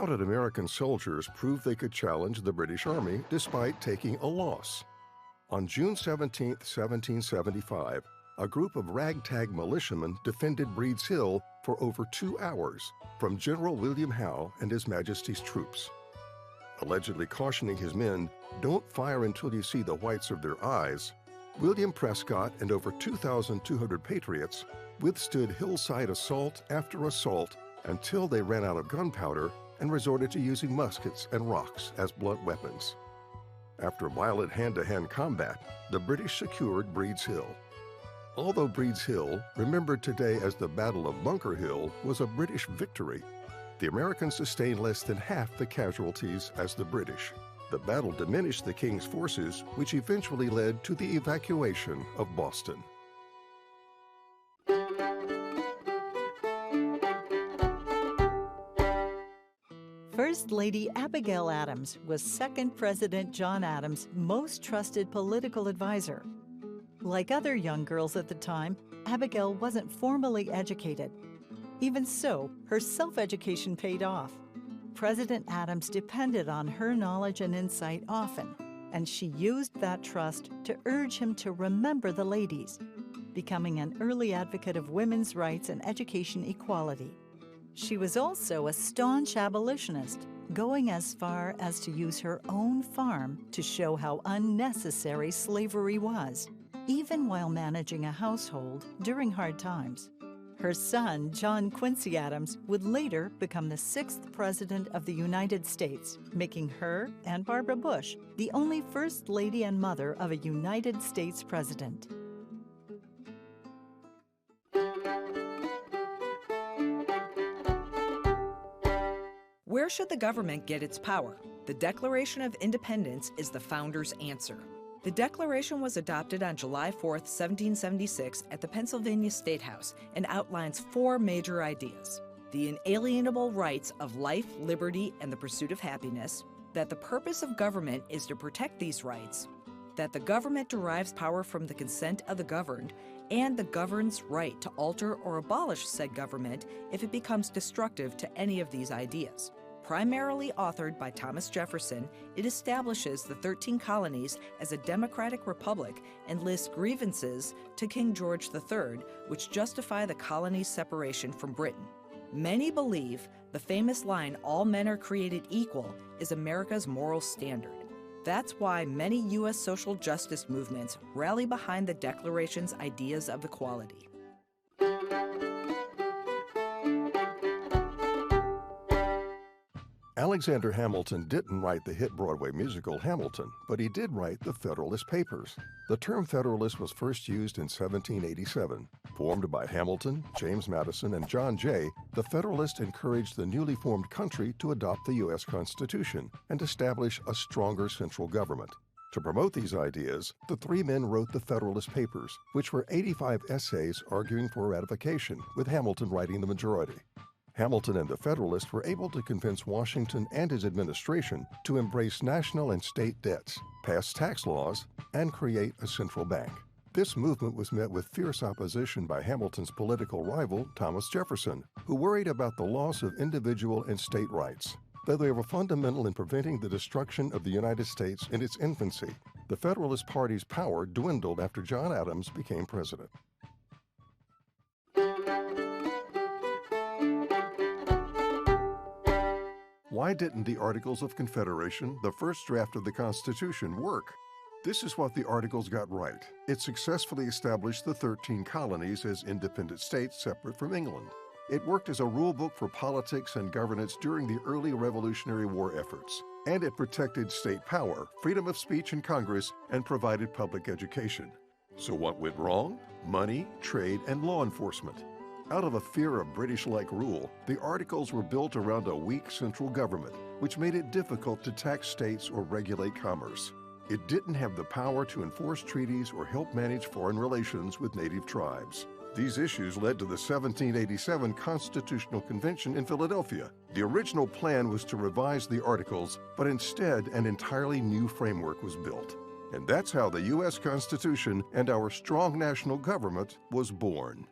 Routed American soldiers proved they could challenge the British Army despite taking a loss. On June 17, 1775, a group of ragtag militiamen defended Breed's Hill for over 2 hours from General William Howe and His Majesty's troops. Allegedly cautioning his men, "Don't fire until you see the whites of their eyes," William Prescott and over 2,200 patriots withstood hillside assault after assault until they ran out of gunpowder and resorted to using muskets and rocks as blunt weapons. After violent hand-to-hand combat, the British secured Breed's Hill. Although Breed's Hill, remembered today as the Battle of Bunker Hill, was a British victory, the Americans sustained less than half the casualties as the British. The battle diminished the King's forces, which eventually led to the evacuation of Boston. First Lady Abigail Adams was Second President John Adams' most trusted political advisor. Like other young girls at the time, Abigail wasn't formally educated. Even so, her self-education paid off. President Adams depended on her knowledge and insight often, and she used that trust to urge him to remember the ladies, becoming an early advocate of women's rights and education equality. She was also a staunch abolitionist, going as far as to use her own farm to show how unnecessary slavery was, even while managing a household during hard times. Her son, John Quincy Adams, would later become the 6th President of the United States, making her and Barbara Bush the only First Lady and mother of a United States President. Where should the government get its power? The Declaration of Independence is the founders' answer. The Declaration was adopted on July 4, 1776 at the Pennsylvania State House and outlines 4 major ideas: the inalienable rights of life, liberty, and the pursuit of happiness, that the purpose of government is to protect these rights, that the government derives power from the consent of the governed, and the governed's right to alter or abolish said government if it becomes destructive to any of these ideas. Primarily authored by Thomas Jefferson, it establishes the 13 colonies as a democratic republic and lists grievances to King George III, which justify the colony's separation from Britain. Many believe the famous line, "All men are created equal," is America's moral standard. That's why many U.S. social justice movements rally behind the Declaration's ideas of equality. Alexander Hamilton didn't write the hit Broadway musical Hamilton, but he did write the Federalist Papers. The term Federalist was first used in 1787. Formed by Hamilton, James Madison, and John Jay, the Federalists encouraged the newly formed country to adopt the U.S. Constitution and establish a stronger central government. To promote these ideas, the 3 men wrote the Federalist Papers, which were 85 essays arguing for ratification, with Hamilton writing the majority. Hamilton and the Federalists were able to convince Washington and his administration to embrace national and state debts, pass tax laws, and create a central bank. This movement was met with fierce opposition by Hamilton's political rival, Thomas Jefferson, who worried about the loss of individual and state rights. Though they were fundamental in preventing the destruction of the United States in its infancy, the Federalist Party's power dwindled after John Adams became president. Why didn't the Articles of Confederation, the first draft of the Constitution, work? This is what the Articles got right. It successfully established the 13 colonies as independent states separate from England. It worked as a rule book for politics and governance during the early Revolutionary War efforts. And it protected state power, freedom of speech in Congress, and provided public education. So what went wrong? Money, trade, and law enforcement. Out of a fear of British-like rule, the Articles were built around a weak central government, which made it difficult to tax states or regulate commerce. It didn't have the power to enforce treaties or help manage foreign relations with native tribes. These issues led to the 1787 Constitutional Convention in Philadelphia. The original plan was to revise the Articles, but instead an entirely new framework was built. And that's how the U.S. Constitution and our strong national government was born.